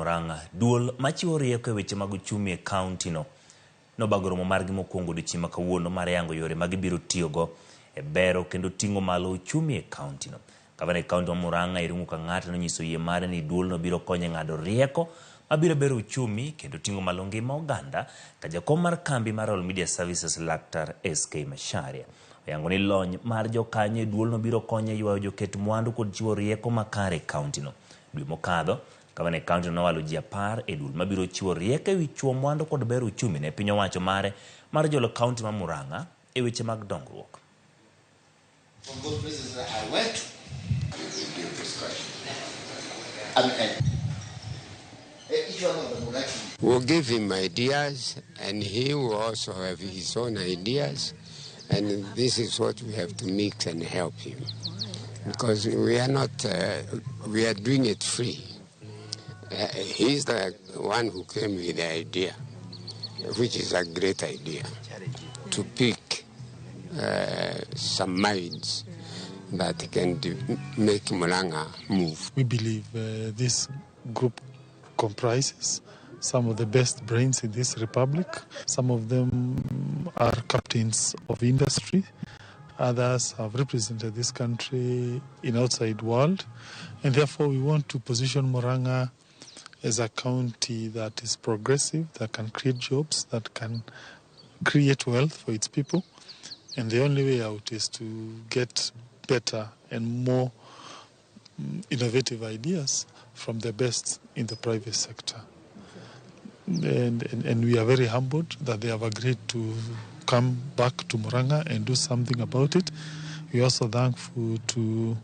Murang'a, duol machiwo rieko e weche mag uchumi e kaunti no nobagoro romo margi mokwongo odiochieng' ma kawuono mar yango yore ma gibiro tiyogo e bero kendo ting'o malo uchumi e kaunti no. Gavana e kaunti ma Murang'a RMS Kang'ata nonyiso yie mare ni duol no biro konyo ng'ado rieko mabiro bero uchumi kendo ting'o malo ngima oganda ka jakom mar kambi mar All Media Services Dr. SK Macharia oyango ni lony mar jokanyo e duol no biro konyo ywayo joket mwandu kod chiwo rieko makare e kaunti no. Dwe mokadho Gavana e kaunti nowalo ji 10 e duol mabiro chiwo rieko e wi chuo mwandu kod bero uchumi ne piny owacho mare mar jolo kaunti ma Murang'a e weche mag dongruok. From both places that I went to, we do discussion. Each one of them would like to. We'll give him ideas, and he will also have his own ideas, and this is what we have to mix and help him, because we are not, we are doing it free. He's the one who came with the idea, which is a great idea, to pick some minds that can make Murang'a move. We believe this group comprises some of the best brains in this republic. Some of them are captains of industry. Others have represented this country in outside world. And therefore we want to position Murang'a as a county that is progressive, that can create jobs, that can create wealth for its people. And the only way out is to get better and more innovative ideas from the best in the private sector. And we are very humbled that they have agreed to come back to Murang'a and do something about it. We are also thankful to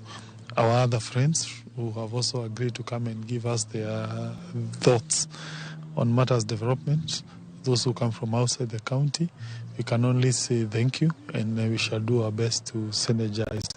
our other friends who have also agreed to come and give us their thoughts on matters development. Those who come from outside the county, we can only say thank you, and we shall do our best to synergize